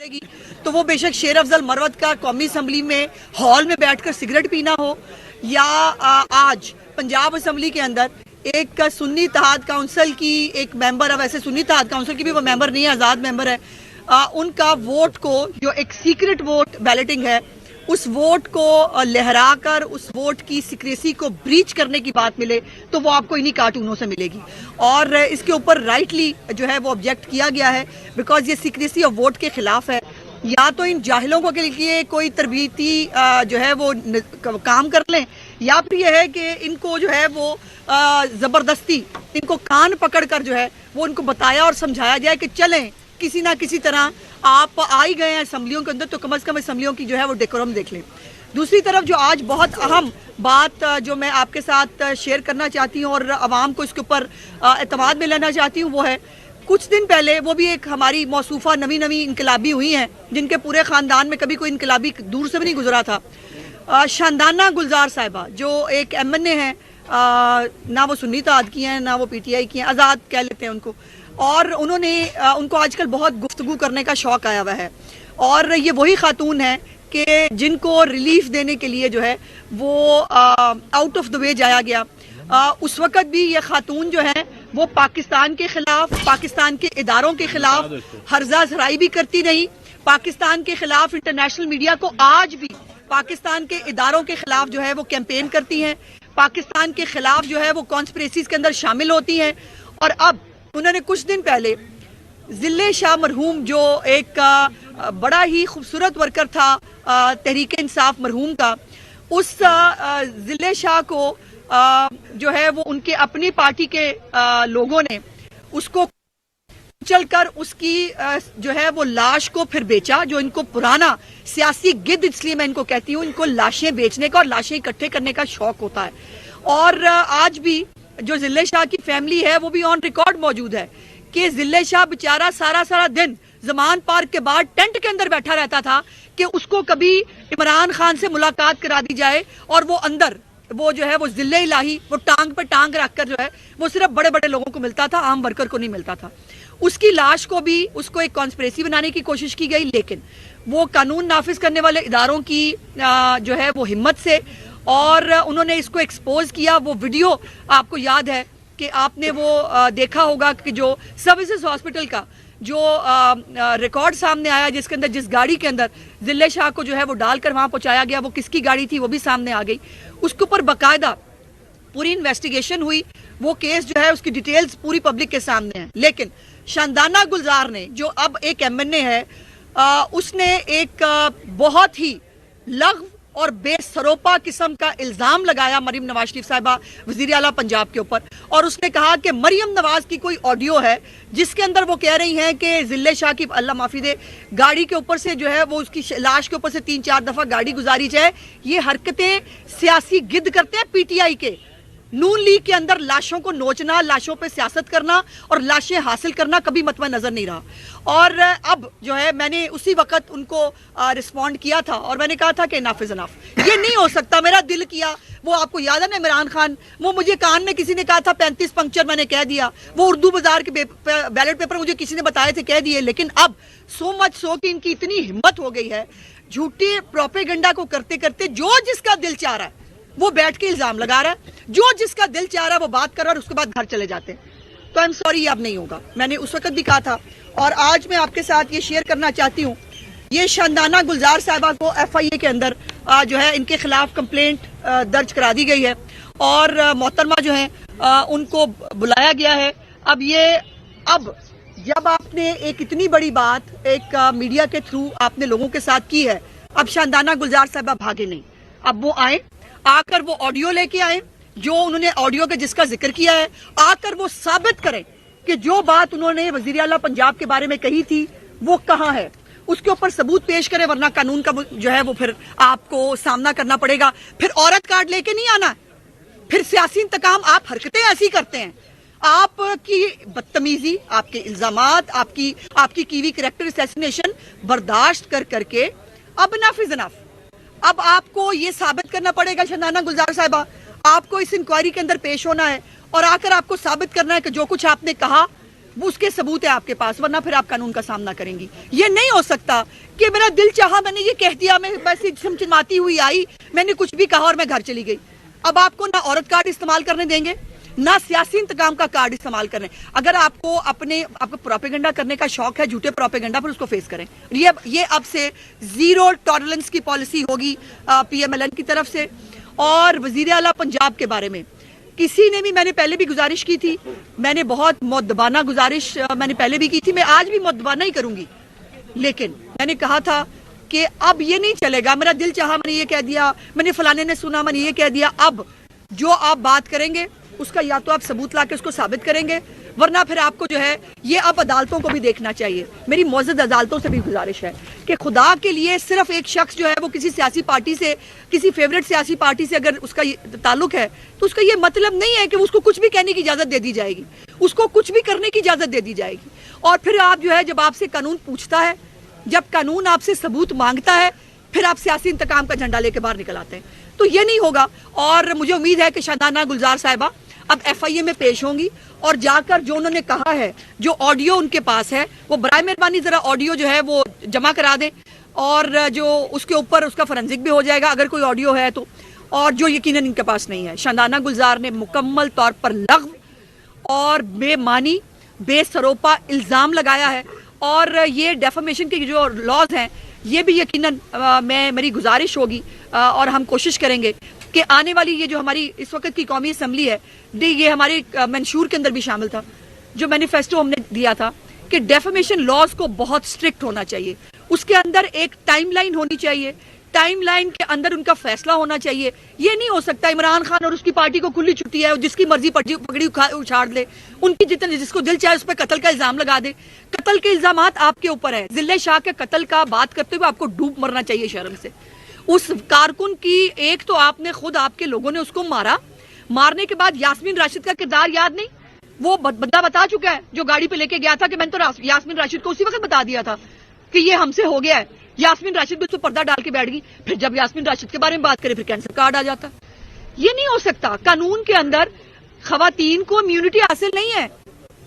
मिलेगी तो वो बेशक शेर अफजल मरवत का कौमी असम्बली में हॉल में बैठकर सिगरेट पीना हो या आज पंजाब असम्बली के अंदर एक सुन्नी इत्तेहाद काउंसिल की एक मेंबर है, वैसे सुन्नी इत्तेहाद काउंसिल की भी वो मेंबर नहीं है, आज़ाद मेंबर है, उनका वोट को जो एक सीक्रेट वोट बैलेटिंग है उस वोट को लहराकर उस वोट की सीक्रेसी को ब्रीच करने की बात मिले तो वो आपको इन्हीं कार्टूनों से मिलेगी। और इसके ऊपर राइटली जो है वो ऑब्जेक्ट किया गया है बिकॉज ये सीक्रेसी ऑफ वोट के खिलाफ है। या तो इन जाहिलों को के लिए कोई तरबीती जो है वो काम कर लें या फिर ये है कि इनको जो है वो जबरदस्ती इनको कान पकड़ कर जो है वो उनको बताया और समझाया जाए कि चलें किसी ना किसी तरह आप आ ही गए हैं असम्बलियों के अंदर तो कम से कम असम्बलियों की जो है वो डेकोरम देख लें। दूसरी तरफ जो आज बहुत अहम बात जो मैं आपके साथ शेयर करना चाहती हूँ और आवाम को इसके ऊपर एतमाद में लेना चाहती हूँ वो है कुछ दिन पहले वो भी एक हमारी मौसूफा नवी इनकलाबी हुई हैं जिनके पूरे ख़ानदान में कभी कोई इनकलाबी दूर से भी नहीं गुजरा था। शानदाना गुलजार साहिबा जो एक MNA हैं, ना वो सुन्नी इत्तेहाद की हैं ना वो PTI की हैं, आज़ाद कह लेते हैं उनको, और उन्होंने उनको आजकल बहुत गुफ्तगू करने का शौक़ आया हुआ है और ये वही खातून है कि जिनको रिलीफ देने के लिए जो है वो आउट ऑफ द वे जाया गया। उस वक़्त भी ये खातून जो है वो पाकिस्तान के खिलाफ, पाकिस्तान के इदारों के खिलाफ हर्जा सराई भी करती नहीं, पाकिस्तान के खिलाफ इंटरनेशनल मीडिया को आज भी पाकिस्तान के इदारों के खिलाफ जो है वो कैंपेन करती हैं, पाकिस्तान के खिलाफ जो है वो कॉन्स्पिरेसीज के अंदर शामिल होती हैं। और अब उन्होंने कुछ दिन पहले जिले शाह मरहूम जो एक बड़ा ही खूबसूरत वर्कर था तहरीक इंसाफ मरहूम का, उस जिले शाह को जो है वो उनके अपनी पार्टी के लोगों ने उसको चलकर उसकी जो है वो लाश को फिर बेचा। जो इनको पुराना सियासी गिद्ध, इसलिए मैं इनको कहती हूँ, इनको लाशें बेचने का और लाशें इकट्ठे करने का शौक होता है। और आज भी जो जिले शाह की फैमिली है वो भी ऑन रिकॉर्ड मौजूद है कि जिले शाह बेचारा सारा दिन जमान पार्क के बाहर टेंट के अंदर बैठा रहता था कि उसको कभी इमरान खान से मुलाकात करा दी जाए और वो अंदर वो जो है वो जिले इलाही वो टांग पे टांग रखकर जो है वो सिर्फ बड़े बड़े लोगों को मिलता था, आम वर्कर को नहीं मिलता था। उसकी लाश को भी उसको एक कॉन्स्पिरेसी बनाने की कोशिश की गई, लेकिन वो कानून नाफिज करने वाले इदारों की जो है वो हिम्मत से और उन्होंने इसको एक्सपोज किया। वो वीडियो आपको याद है कि आपने वो देखा होगा कि जो सर्विसेज हॉस्पिटल का जो रिकॉर्ड सामने आया जिसके अंदर जिस गाड़ी के अंदर जिले शाह को जो है वो डालकर वहां पहुंचाया गया वो किसकी गाड़ी थी वो भी सामने आ गई। उसके ऊपर बाकायदा पूरी इन्वेस्टिगेशन हुई, वो केस जो है उसकी डिटेल्स पूरी पब्लिक के सामने है। लेकिन शानदाना गुलजार ने जो अब एक MNA है उसने एक बहुत ही लग़्व और बेसरोपा किस्म का इल्जाम लगाया मरीम नवाज शरीफ साहिबा वजीर आला पंजाब के ऊपर, और उसने कहा कि मरीम नवाज की कोई ऑडियो है जिसके अंदर वो कह रही हैं कि जिले शाह की, अल्लाह माफी दे, गाड़ी के ऊपर से जो है वो उसकी लाश के ऊपर से 3-4 दफा गाड़ी गुजारी जाए। ये हरकतें सियासी गिद्ध करते हैं PTI के। नून लीग के अंदर लाशों को नोचना, लाशों पे सियासत करना और लाशें हासिल करना कभी मतवा नजर नहीं रहा। और अब जो है मैंने उसी वक्त उनको रिस्पॉन्ड किया था और मैंने कहा था कि इनफ इज इनफ, ये नहीं हो सकता। मेरा दिल किया, वो आपको याद है ना इमरान खान, वो मुझे कान में किसी ने कहा था 35 पंक्चर, मैंने कह दिया। वो उर्दू बाजार के बैलेट पेपर मुझे किसी ने बताए थे, कह दिए। लेकिन अब सो मच सो कि इनकी इतनी हिम्मत हो गई है, झूठी प्रोपेगेंडा को करते करते जो जिसका दिल चाह रहा है वो बैठ के इल्जाम लगा रहा है, जो जिसका दिल चाह रहा है वो बात कर रहा है और उसके बाद घर चले जाते हैं। तो आई एम सॉरी, अब नहीं होगा। मैंने उस वक्त भी कहा था और आज मैं आपके साथ ये शेयर करना चाहती हूँ। ये शानदाना गुलजार साहिबा को FIA के अंदर जो है इनके खिलाफ कंप्लेंट दर्ज करा दी गई है और मोहतरमा जो है उनको बुलाया गया है। अब जब आपने एक इतनी बड़ी बात एक मीडिया के थ्रू आपने लोगों के साथ की है, अब शानदाना गुलजार साहिबा भागे नहीं, अब वो आए, आकर वो ऑडियो लेके आए जो उन्होंने ऑडियो के जिसका जिक्र किया है, आकर वो साबित करें कि जो बात उन्होंने वजीर आला पंजाब के बारे में कही थी वो कहाँ है, उसके ऊपर सबूत पेश करें, वरना कानून का जो है वो फिर आपको सामना करना पड़ेगा। फिर औरत कार्ड लेके नहीं आना, फिर सियासी इंतकाम। आप हरकतें ऐसी करते हैं, आपकी बदतमीजी, आपके इल्जामात, आपकी कीवी कैरेक्टर असैसिनेशन बर्दाश्त करके अब इनफ इज इनफ। अब आपको ये साबित करना पड़ेगा शानदाना गुलजार साहिबा, आपको इस इंक्वायरी के अंदर पेश होना है और आकर आपको साबित करना है कि जो कुछ आपने कहा وہ اس کے ثبوت ہے آپ کے پاس, ورنہ پھر آپ قانون کا سامنا کریں گی. یہ نہیں ہو سکتا کہ میرا دل چاہا, میں نے یہ کہہ دیا, میں بس چمچماتی ہوئی آئی, میں نے کچھ بھی کہا اور میں گھر چلی گئی. اب آپ کو نہ عورت کارڈ استعمال کرنے دیں گے, نہ سیاسی انتقام کا کارڈ استعمال کرنے. اگر آپ کو پروپیگنڈا کرنے کا شوق ہے, جھوٹے پروپیگنڈا, پر اس کو فیس کریں. یہ اب سے زیرو ٹالرنس کی پالیسی ہوگی پی ایم ایل این کی طرف سے. اور وزیر اعلیٰ پنجاب کے بارے میں کسی نے بھی, میں نے پہلے بھی گزارش کی تھی, میں نے بہت مؤدبانہ گزارش میں نے پہلے بھی کی تھی, میں آج بھی مؤدبانہ ہی کروں گی, لیکن میں نے کہا تھا کہ اب یہ نہیں چلے گا. میرا دل چاہا, میں نے یہ کہہ دیا, میں نے فلانے نے سنا, میں نے یہ کہہ دیا. اب جو آپ بات کریں گے اس کا یا تو آپ ثبوت لا کے اس کو ثابت کریں گے, ورنہ پھر آپ کو جو ہے یہ اب عدالتوں کو بھی دیکھنا چاہیے. میری معزز عدالتوں سے بھی گزارش ہے کہ خدا کے لیے صرف ایک شخص جو ہے وہ کسی سیاسی پارٹی سے, کسی فیوریٹ سیاسی پارٹی سے اگر اس کا تعلق ہے, تو اس کا یہ مطلب نہیں ہے کہ اس کو کچھ بھی کہنے کی اجازت دے دی جائے گی, اس کو کچھ بھی کرنے کی اجازت دے دی جائے گی. اور پھر آپ جو ہے جب آپ سے قانون پوچھتا ہے, جب قانون آپ سے ثبوت مانگتا ہے, پھر آپ سیاسی انتقام کا جھنڈا لے کے باہر نکل آتے ہیں. تو یہ نہیں ہوگا. اور مجھے امید ہے کہ شادانہ گلزار صاحبہ اب ایف آئی اے میں پیش ہوں گی, اور جا کر جو انہوں نے کہا ہے, جو آڈیو ان کے پاس ہے, وہ برائے مہربانی ذرا آڈیو جو ہے وہ جمع کرا دیں, اور جو اس کے اوپر اس کا فورنزک بھی ہو جائے گا اگر کوئی آڈیو ہے تو. اور جو یقیناً ان کے پاس نہیں ہے. شادانہ گلزار نے مکمل طور پر لغو اور بے معنی, بے سروپا الزام لگایا ہے, اور یہ ڈیفامیشن کے جو لاز ہیں یہ بھی یقیناً میری گزارش ہوگی, اور ہم کوشش کریں گے کہ آنے والی یہ جو ہماری اس وقت کی قومی اسمبلی ہے, یہ ہمارے منشور کے اندر بھی شامل تھا, جو مینیفیسٹو ہم نے دیا تھا کہ ڈیفامیشن لاز کو بہت سٹرکٹ ہونا چاہیے, اس کے اندر ایک ٹائم لائن ہونی چاہیے, ٹائم لائن کے اندر ان کا فیصلہ ہونا چاہیے. یہ نہیں ہو سکتا عمران خان اور اس کی پارٹی کو کھلی چھٹی ہے, جس کی مرضی پگڑی اچھاڑ لے, ان کی جس کو دل چاہے اس پہ قتل کا الزام لگا دے. قتل کے الزامات آپ کے اوپر ہیں. ضلع شاہ کے قتل کا بات کرتے ہوئے آپ کو ڈوب مرنا چاہیے شرم سے. اس کارکن کی ایک تو آپ نے خود, آپ کے لوگوں نے اس کو مارا, مارنے کے بعد یاسمین راشد کا کردار یاد نہیں, وہ بندہ بتا چکا ہے جو گاڑی پہ لے کے گیا تھا کہ میں نے تو یاسمین راشد کو اسی وقت بتا دیا تھا کہ یہ ہم سے ہو گیا ہے. یاسمین راشد بھی اس کو پردہ ڈال کے بیٹھ گئی. پھر جب یاسمین راشد کے بارے میں بات کرے پھر کینسر کارڈ آ جاتا. یہ نہیں ہو سکتا. قانون کے اندر خواتین کو امیونٹی حاصل نہیں ہے,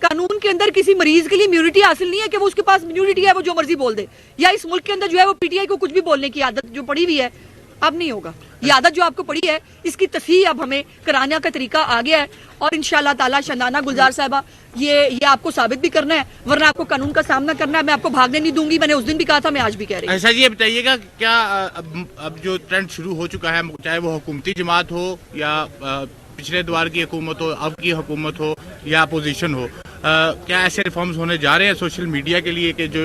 قانون کے اندر کسی مریض کے لیے امیونٹی حاصل نہیں ہے کہ وہ اس کے پاس امیونٹی ہے وہ جو مرضی بول دے, یا اس ملک کے اندر جو ہے وہ پی ٹی آئی کو کچھ بھی بولنے کی عادت جو پڑی ہوئی ہے, اب نہیں ہوگا. یہ عادت جو آپ کو پڑی ہے اس کی تصحیح اب ہمیں کرانے کا طریقہ آ گیا ہے, اور انشاءاللہ تعالی شادانہ گلزار صاحبہ یہ آپ کو ثابت بھی کرنا ہے, ورنہ آپ کو قانون کا سامنا کرنا ہے. میں آپ کو بھاگنے نہیں دوں گی, میں نے اس دن بھی کہا تھا, میں آج بھی کہہ رہی ہوں. ایسا جی یہ بتائیے گا کیا اب جو ٹرینڈ شروع ہو چکا ہے, چاہے وہ حکومتی جماعت ہو یا پچھلے دوار کی حکومت ہو, اب کی حکومت ہو یا اپوزیشن ہو, کیا ایسے ریفارمز ہونے جا رہے ہیں سوشل میڈیا کے لیے کہ جو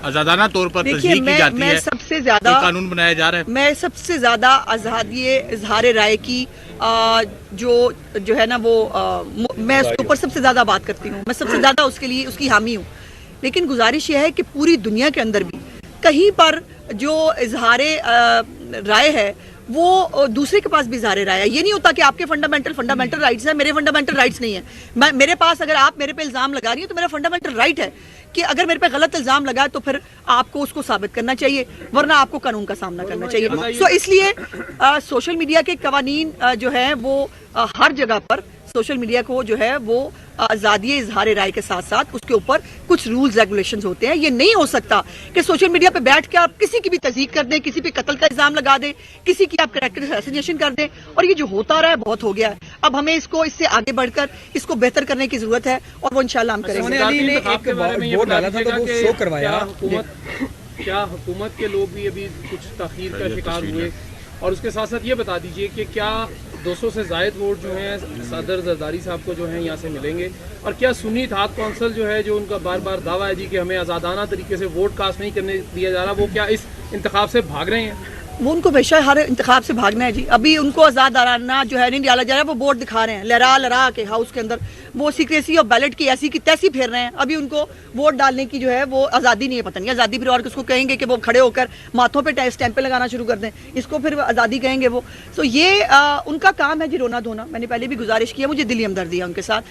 آزادانہ طور پر تصدیق کی جاتی ہے, سب سے زیادہ قانون بنایا جا رہا ہے؟ میں سب سے زیادہ آزادی اظہار رائے کی جو ہے نا وہ میں اس کے اوپر سب سے زیادہ بات کرتی ہوں, میں سب سے زیادہ اس کے لیے اس کی حامی ہوں. لیکن گزارش یہ ہے کہ پوری دنیا کے اندر بھی کہیں پر جو اظہار رائے ہے وہ دوسرے کے پاس بھی اظہار رائے ہے. یہ نہیں ہوتا کہ آپ کے فنڈامنٹل رائٹس ہیں, میرے فنڈامنٹل رائٹس نہیں ہیں. میرے پاس اگر آپ میرے پہ الزام لگا رہی ہیں تو میرا فنڈامنٹل رائٹ ہے کہ اگر میرے پہ غلط الزام لگا تو پھر آپ کو اس کو ثابت کرنا چاہیے, ورنہ آپ کو قانون کا سامنا کرنا چاہیے. سو اس لیے سوشل میڈیا کے قوانین جو ہیں وہ ہر جگہ پر سوشل میڈیا کو جو ہے وہ آزادی اظہار رائے کے ساتھ ساتھ اس کے اوپر کچھ رولز ریگولیشنز ہوتے ہیں. یہ نہیں ہو سکتا کہ سوشل میڈیا پہ بیٹھ کے آپ کسی کی بھی تصدیق کر دیں, کسی پہ قتل کا الزام لگا دیں, کسی کی آپ کریکٹر اسیسینیشن کر دیں. اور یہ جو ہوتا رہا ہے بہت ہو گیا ہے. اب ہمیں اس کو اس سے آگے بڑھ کر اس کو بہتر کرنے کی ضرورت ہے, اور وہ انشاءاللہ ہم کریں گے. کیا حکومت کے لوگ بھی ابھی کچھ تاخیر کا شکار ہوئے؟ اور اس کے ساتھ ساتھ یہ بتا دیجئے کہ کیا 200 سے زائد ووٹ جو ہیں صدر زرداری صاحب کو جو ہیں یہاں سے ملیں گے, اور کیا سنی اتحاد کونسل جو ہے جو ان کا بار بار دعویٰ ہے جی کہ ہمیں آزادانہ طریقے سے ووٹ کاسٹ نہیں کرنے دیا جا رہا, وہ کیا اس انتخاب سے بھاگ رہے ہیں؟ وہ ان کو بے ہر انتخاب سے بھاگنا ہے جی. ابھی ان کو آزادانہ جو ہے نہیں ڈالا جا رہا ہے, وہ بورڈ دکھا رہے ہیں لہرا کے ہاؤس کے اندر, وہ سیکریسی اور بیلٹ کی ایسی کی تیسی پھیر رہے ہیں. ابھی ان کو ووٹ ڈالنے کی جو ہے وہ آزادی نہیں ہے, پتہ نہیں آزادی پھر اور کس کو کہیں گے کہ وہ کھڑے ہو کر ماتھوں پہ اسٹیمپیں لگانا شروع کر دیں, اس کو پھر آزادی کہیں گے وہ. سو یہ ان کا کام ہے جی رونا دھونا. میں نے پہلے بھی گزارش کیا, مجھے دلی ہمدردی ہے ان کے ساتھ,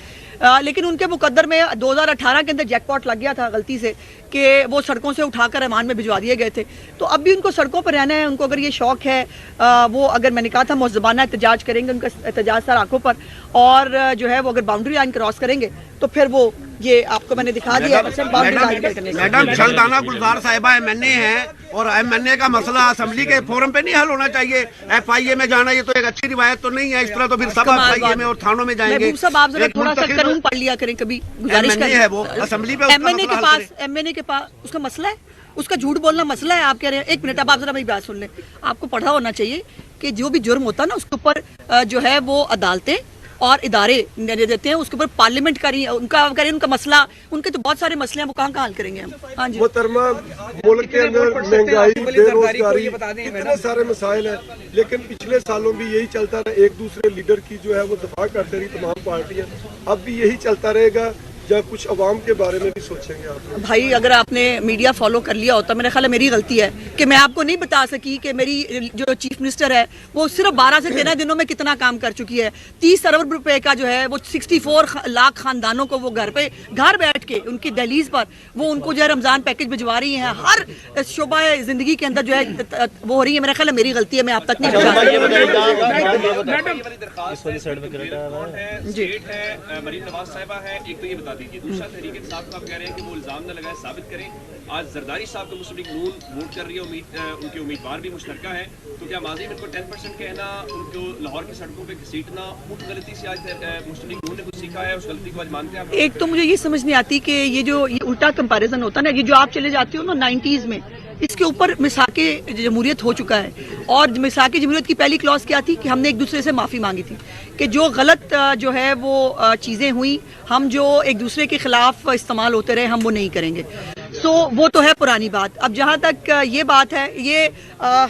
لیکن ان کے مقدر میں 2018 کے اندر جیک پاٹ لگ گیا تھا غلطی سے کہ وہ سڑکوں سے اٹھا کر ایوان میں بھجوا دیے گئے تھے. تو اب بھی ان کو سڑکوں پر رہنا ہے. ان کو اگر یہ شوق ہے, وہ اگر میں نے کہا تھا مہذبانہ احتجاج کریں گے, ان کا احتجاج سر آنکھوں پر, اور جو ہے وہ اگر باؤنڈری لائن کراس کریں گے تو پھر وہ ये आपको मैंने दिखा दिया मैडम शल्दाना गुलजार साहिबा MNA हैं और MNA का मसला असेंबली के फोरम पे नहीं हल होना चाहिए। FIA में जाना ये तो एक अच्छी रिवायत तो नहीं है, इस तरह तो फिर सब FIA में और थानों में जाएंगे। महबूब साहब, आप जरा थोड़ा सा कानून पढ़ लिया करें, कभी गुजारिश MNA है वो असेंबली पे MNA के पास उसका मसला है, उसका झूठ बोलना मसला है। आप कह रहे हैं, एक मिनट आप जरा मेरी बात सुन लें। आपको पढ़ा होना चाहिए कि जो भी जुर्म होता है ना उसके ऊपर जो है वो अदालतें और इदारे निर्णय देते हैं, उसके ऊपर पार्लियामेंट करी उनका करें, उनका मसला, उनके तो बहुत सारे मसले हैं, वो कहाँ हल करेंगे हम। हाँ जी मोहतरमा, मुल्क के अंदर महंगाई, बेरोजगारी, इतने सारे मसाइल हैं, लेकिन पिछले सालों भी यही चलता रहा। एक दूसरे लीडर की जो है वो दफा करते रही तमाम पार्टियां, अब भी यही चलता रहेगा या कुछ अवाम के बारे में भी सोचेंगे आप? भाई अगर आपने मीडिया फॉलो कर लिया होता, मेरा ख्याल है मेरी गलती है कि मैं आपको नहीं बता सकी कि मेरी जो चीफ मिनिस्टर है वो सिर्फ 12 से 13 दिनों में कितना काम कर चुकी है। 30 अरब रुपए का जो है वो 64 लाख खानदानों को वो घर बैठ के उनकी दहलीज पर वो उनको जो है रमजान पैकेज भिजवा रही है। हर शोबा जिंदगी के अंदर जो है वो हो रही है। मेरा ख्याल है मेरी गलती है, मैं आप तक नहीं पहुंचा। मरीम नवाज साहिबा है, एक तो ये बता दीजिए। दूसरा, तहरीक इंसाफ को आप कह रहे हैं कि वो इल्जाम न लगाए, साबित करें। आज जरदारी साहब को मुस्लिम लीग नून वोट कर रही है, उनके उम्मीदवार भी मुश्तरका है, तो क्या माजी में इनको 10% कहना, उनको लाहौर की सड़कों पे घसीटना, उस गलती से आज मुस्लिम लीग नून ने कुछ सीखा है, उस गलती को आज मानते हैं आप? एक तो मुझे ये समझ नहीं आती कि ये जो उल्टा कंपैरिजन होता है ना, ये जो आप चले जाते हो ना 90s में, इसके ऊपर मिसाके जमहूरियत हो चुका है। और मिसाके जमहूरियत की पहली क्लॉज क्या थी कि हमने एक दूसरे से माफ़ी मांगी थी कि जो गलत जो है वो चीज़ें हुई, हम जो एक दूसरे के खिलाफ इस्तेमाल होते रहे, हम वो नहीं करेंगे। सो वो तो है पुरानी बात। अब जहाँ तक ये बात है, ये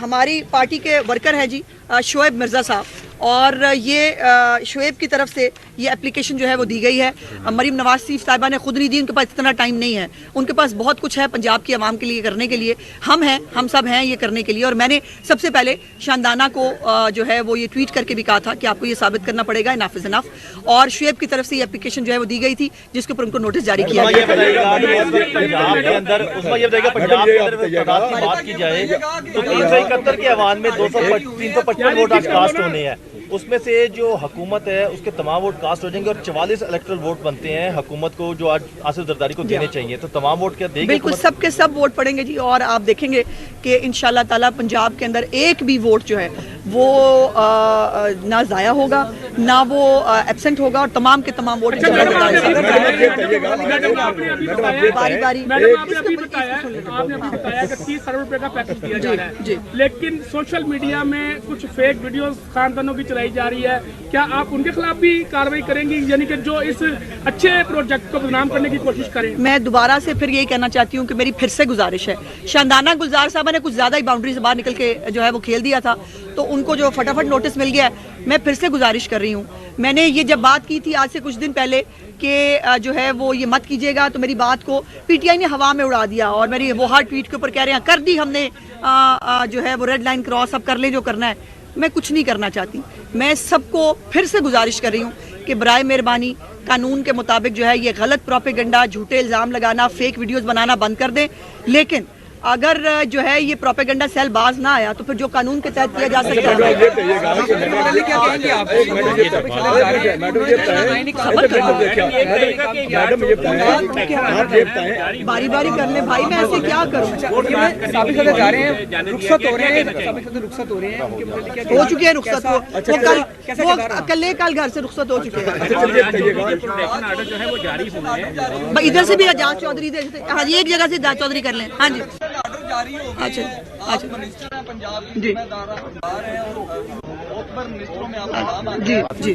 हमारी पार्टी के वर्कर है जी शोएब मिर्ज़ा साहब, और ये शोएब की तरफ से ये एप्लीकेशन जो है वो दी गई है। मरीम नवाज साहिबा ने खुद नहीं दी, उनके पास इतना टाइम नहीं है, उनके पास बहुत कुछ है पंजाब की आवाम के लिए करने के लिए। हम सब हैं ये करने के लिए। और मैंने सबसे पहले शानदाना को जो है वो ये ट्वीट करके भी कहा था कि आपको ये साबित करना पड़ेगा इनफ इज इनफ। और शुएब की तरफ से ये एप्लीकेशन जो है वो दी गई थी, जिसके ऊपर उनको नोटिस जारी किया गया। बात की जाए तो 371 के अवान में 355 वोट आज कास्ट होने हैं, उसमें से जो हुकूमत है उसके तमाम वोट कास्ट हो जाएंगे और 44 इलेक्टोरल वोट बनते हैं हुकूमत को जो आज आसिफ जरदारी को देने चाहिए। तो तमाम वोट क्या देंगे? बिल्कुल सब के सब वोट पड़ेंगे जी। और आप देखेंगे कि इंशाल्लाह ताला पंजाब के अंदर एक भी वोट जो है वो ना ज़ाया होगा, ना वो एब्सेंट होगा, और तमाम के तमाम वोट बारी बारी। आपने बताया कि 30 अरब रुपए का पैकेज दिया जा रहा है, लेकिन सोशल मीडिया में कुछ फेक वीडियोस खानदानों की चलाई जा रही है, क्या आप उनके खिलाफ भी कार्रवाई करेंगी, यानी कि जो इस अच्छे प्रोजेक्ट को बदनाम करने की कोशिश करें? मैं दोबारा से फिर यही कहना चाहती हूँ कि मेरी फिर से गुजारिश है, शानदाना गुलजार साहब ने कुछ ज्यादा ही बाउंड्री से बाहर निकल के जो है वो खेल दिया था, तो उनको जो फटाफट नोटिस मिल गया है। मैं फिर से गुजारिश कर रही हूँ, मैंने ये जब बात की थी आज से कुछ दिन पहले कि जो है वो ये मत कीजिएगा, तो मेरी बात को पीटीआई ने हवा में उड़ा दिया और मेरी वो हर ट्वीट के ऊपर कह रहे हैं कर दी हमने जो है वो रेड लाइन क्रॉस, अब कर ले जो करना है। मैं कुछ नहीं करना चाहती, मैं सबको फिर से गुजारिश कर रही हूँ कि बराए मेहरबानी कानून के मुताबिक जो है ये गलत प्रोपेगेंडा, झूठे इल्ज़ाम लगाना, फेक वीडियोस बनाना बंद कर दें। लेकिन अगर जो है ये प्रोपेगेंडा सेल बाज ना आया तो फिर जो कानून के तहत किया जा सकता है, बारी बारी कर ले भाई, मैं ऐसे क्या करूँ? हो चुके हैं रुखसत, वो कल घर से रुखसत हो चुके हैं। इधर से भी एजाज चौधरी, हाँ जी एक जगह से एजाज चौधरी कर लें। हाँ जी अच्छा अच्छा जी जी जी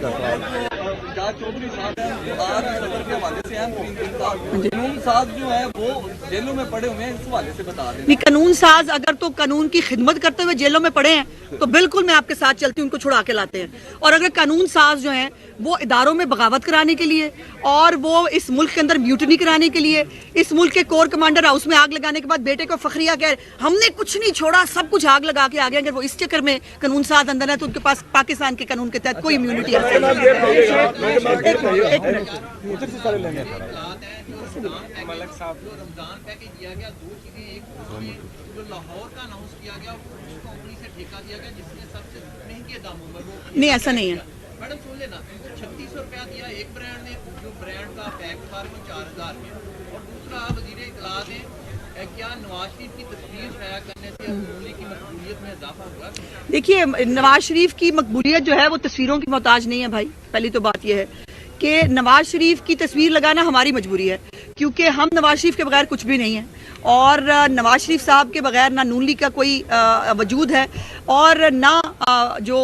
चौधरी साहब आज सदर के हवाले से कानून साज जो है वो जेलों में पड़े हुए हैं, इस हवाले से बता दें। नहीं, कानून साज अगर तो कानून की खिदमत करते हुए जेलों में पड़े हैं तो बिल्कुल मैं आपके साथ चलती हूँ, उनको छुड़ा के लाते हैं। और अगर कानून साज जो हैं वो इदारों में बगावत कराने के लिए और वो इस मुल्क के अंदर म्यूटनी कराने के लिए, इस मुल्क के कोर कमांडर हाउस में आग लगाने के बाद बेटे को फखरिया कह हमने कुछ नहीं छोड़ा, सब कुछ आग लगा के आ गए, अगर वो इस चक्कर में कानून साज अंदर है तो उनके पास पाकिस्तान के कानून के तहत कोई इम्यूनिटी नहीं, ऐसा नहीं है। मैडम सुन लेना, 3600 रुपया दिया एक ब्रांड ने, जो ब्रांड का पैक था वो 4000 में, और दूसरा वजीर इत्तला ने क्या नवाज शरीफ की तस्वीर शाया करने से मूली की मकबूलियत में इजाफा हुआ? देखिए, नवाज शरीफ की मकबूलियत जो है वो तस्वीरों की मोहताज नहीं है भाई। पहली तो बात यह है कि नवाज शरीफ की तस्वीर लगाना हमारी मजबूरी है, क्योंकि हम नवाज शरीफ के बगैर कुछ भी नहीं है, और नवाज शरीफ साहब के बगैर ना नून लीग का कोई वजूद है, और ना जो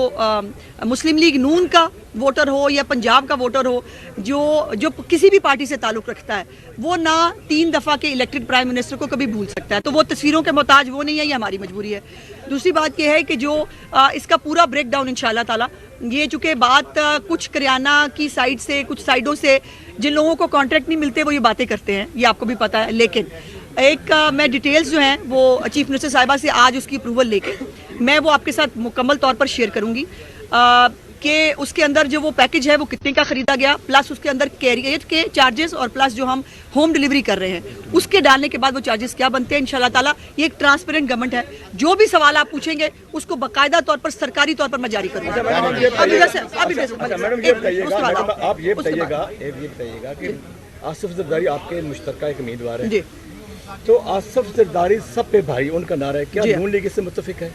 मुस्लिम लीग नून का वोटर हो या पंजाब का वोटर हो जो किसी भी पार्टी से ताल्लुक़ रखता है, वो ना 3 दफ़ा के इलेक्टेड प्राइम मिनिस्टर को कभी भूल सकता है। तो वो तस्वीरों के मोहताज वो नहीं है, ये हमारी मजबूरी है। दूसरी बात यह है कि जो इसका पूरा ब्रेक डाउन इंशाल्लाह ताला, ये चूँकि बात कुछ करियाना की साइड से, कुछ साइडों से जिन लोगों को कॉन्ट्रैक्ट नहीं मिलते वो ये बातें करते हैं, ये आपको भी पता है। लेकिन एक मैं डिटेल्स जो हैं वो चीफ मिनिस्टर साहिबा से आज उसकी अप्रूवल लेके मैं वो आपके साथ मुकम्मल तौर पर शेयर करूंगी कि उसके अंदर जो वो पैकेज है वो कितने का खरीदा गया, प्लस उसके अंदर कैरियर के चार्जेस, और प्लस जो हम होम डिलीवरी कर रहे हैं उसके डालने के बाद वो चार्जेस क्या बनते हैं। इंशाल्लाह ताला ये एक ट्रांसपेरेंट गवर्नमेंट है, जो भी सवाल आप पूछेंगे उसको बाकायदा तौर पर सरकारी तौर पर मैं जारी करूंगा। मैडम आप ये बताइएगा कि आसिफ जरदारी आपके मुश्तरका एक उम्मीदवार है जी, तो आसिफ जरदारी सब पे भाई उनका नारा है, क्या नून लीग इससे मुत्तफिक है?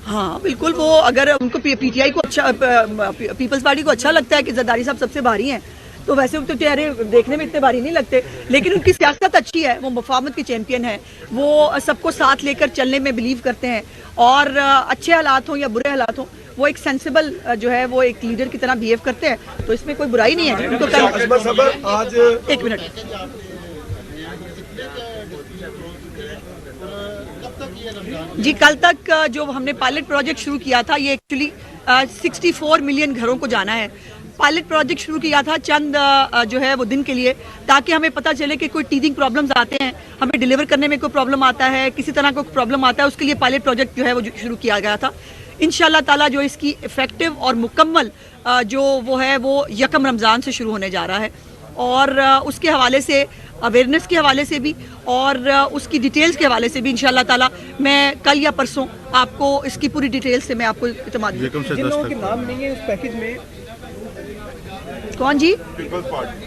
हाँ बिल्कुल, वो अगर उनको पीटीआई को अच्छा, पीपल्स पार्टी को अच्छा लगता है कि जरदारी साहब सबसे भारी हैं, तो वैसे तो चेहरे देखने में इतने भारी नहीं लगते, लेकिन उनकी सियासत अच्छी है, वो मुफाहमत के चैंपियन है, वो सबको साथ लेकर चलने में बिलीव करते हैं, और अच्छे हालात हों या बुरे हालात हों वो एक सेंसिबल जो है वो एक लीडर की तरह बिहेव करते हैं, तो इसमें कोई बुराई नहीं है। उनको आज एक मिनट, जी कल तक जो हमने पायलट प्रोजेक्ट शुरू किया था, ये एक्चुअली 64 मिलियन घरों को जाना है। पायलट प्रोजेक्ट शुरू किया था चंद जो है वो दिन के लिए, ताकि हमें पता चले कि कोई टीदिंग प्रॉब्लम्स आते हैं, हमें डिलीवर करने में कोई प्रॉब्लम आता है, किसी तरह का प्रॉब्लम आता है, उसके लिए पायलट प्रोजेक्ट जो है वो शुरू किया गया था। इंशाल्लाह ताला जो इसकी इफेक्टिव और मुकम्मल जो वो है वो 1 रमज़ान से शुरू होने जा रहा है, और उसके हवाले से अवेयरनेस के हवाले से भी और उसकी डिटेल्स के हवाले से भी इंशाल्लाह ताला मैं कल या परसों आपको इसकी पूरी डिटेल्स से मैं आपको इत्मीनान दूंगा। जिन लोगों के नाम नहीं है उस पैकेज में, कौन जी?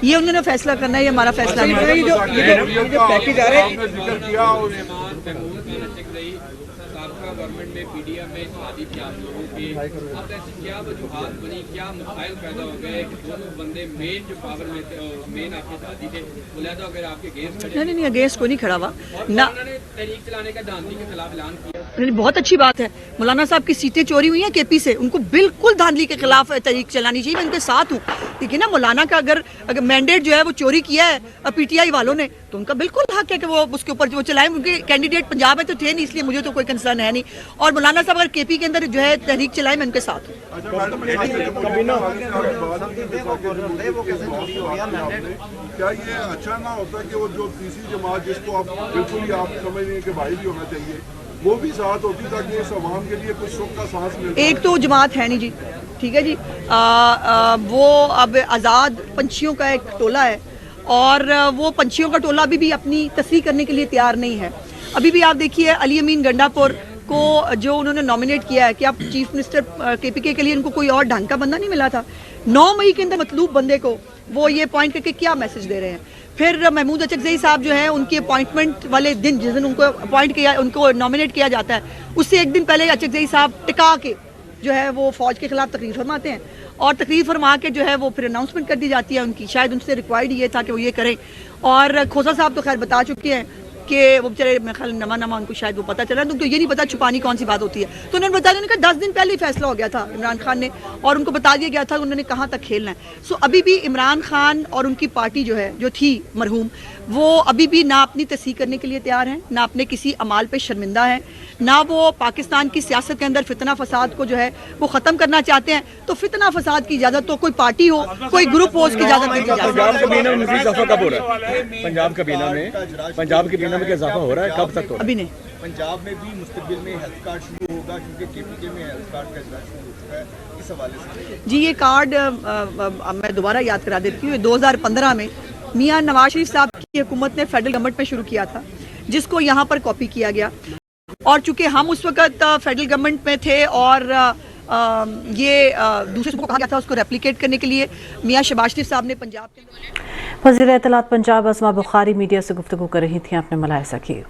ये उन्होंने फैसला करना है, ये हमारा फैसला नहीं है। जो पैकेज आ रहा है गवर्नमेंट में पीडीए में शादी थी आप लोगों की, अब ऐसी क्या वजूहात बनी, क्या मसाइल पैदा हो गए कि दोनों बंदे मेन जो पावर में थे, मेन आपके शादी थे, मुलायदा अगर आपके अगेंस्ट नहीं अगेंस्ट कोई नहीं खड़ा हुआ ना, उन्होंने तहरीक चलाने का धांधली के खिलाफ ऐलान किया। बहुत अच्छी बात है, मौलाना साहब की सीटें चोरी हुई हैं केपी से, उनको बिल्कुल धांधली के खिलाफ तहरीक चलानी चाहिए, मैं उनके साथ हूँ। देखिए ना, मौलाना का अगर मैंडेट जो है वो चोरी किया है पीटीआई वालों ने, तो उनका बिल्कुल हक है कि वो उसके ऊपर जो चलाएं। उनके कैंडिडेट पंजाब में तो थे नहीं, इसलिए मुझे तो कोई कंसर्न है नहीं, और मौलाना साहब अगर केपी के अंदर जो है तहरीक चलाए, मैं उनके साथ हूँ। क्या ये अच्छा ना होता कि वो जो तीसरी जमात जिसको आप बिल्कुल ही आप समझ रहे हैं कि भाई भी होना चाहिए, वो भी साथ होती ताकि इस अवाम के लिए कुछ सुख का सांस मिले? एक तो जमात है नहीं जी, ठीक है जी, वो अब आज़ाद पंछियों का एक टोला है, और वो पंछियों का टोला अभी भी अपनी तस्वीर करने के लिए तैयार नहीं है। अभी भी आप देखिए अली अमीन गंडापुर को जो उन्होंने नॉमिनेट किया है कि आप चीफ मिनिस्टर केपीके के लिए, उनको कोई और ढंग का बंदा नहीं मिला था। 9 मई के अंदर मतलूब बंदे को वो ये पॉइंट करके क्या मैसेज दे रहे हैं। फिर महमूद अचकज़ई साहब जो है, उनके अपॉइंटमेंट वाले दिन, जिस दिन उनको अपॉइंट किया, उनको नॉमिनेट किया जाता है, उससे एक दिन पहले अचकज़ई साहब टिका के जो है वो फौज के खिलाफ तकरीर फरमाते हैं, और तकरीर फरमा के जो है वो फिर अनाउंसमेंट कर दी जाती है उनकी, शायद उनसे रिक्वायर्ड ये था कि वो ये करें। और खोसा साहब तो खैर बता चुके हैं कि वो बेचारे मेरे ख्याल नमा उनको शायद वो पता चला, तो ये नहीं पता छुपानी कौन सी बात होती है, तो उन्होंने बताया, उन्होंने कहा 10 दिन पहले ही फैसला हो गया था इमरान खान ने, और उनको बता दिया गया था उन्होंने कहाँ तक खेलना है। सो अभी भी इमरान खान और उनकी पार्टी जो है, जो थी मरहूम, वो अभी भी ना अपनी तस्हीह करने के लिए तैयार हैं, ना अपने किसी अमाल पे शर्मिंदा हैं, ना वो पाकिस्तान की सियासत के अंदर फितना फसाद को जो है वो ख़त्म करना चाहते हैं। तो फितना फसाद की इजाज़त तो कोई पार्टी हो, कोई ग्रुप हो, उसकी इजाज़त नहीं दी जाती। पंजाब कबीना में मज़ीद इजाफा कब हो रहा है? पंजाब कबीना में क्या इजाफा हो रहा है, कब तक? अभी नहीं। पंजाब में भी मुस्तकबिल में हेल्थ कार्ड शुरू होगा, क्योंकि केपीके में हेल्थ कार्ड का इजरा शुरू हो चुका है, इस हवाले से जी ये कार्ड मैं दोबारा याद करा देती हूँ, 2015 में मियां नवाज शरीफ साहब की हुकूमत ने फेडरल गवर्नमेंट में शुरू किया था, जिसको यहाँ पर कॉपी किया गया, और चूंकि हम उस वक्त फेडरल गवर्नमेंट में थे और یہ دوسرے صوبوں کو کہا گیا تھا اس کو ریپلیکیٹ کرنے کے لیے. میاں شہباز شریف صاحب نے پنجاب کے وزیر اطلاعات پنجاب اسما بخاری میڈیا سے گفتگو کر رہی تھیں، آپ نے ملاحظہ کی.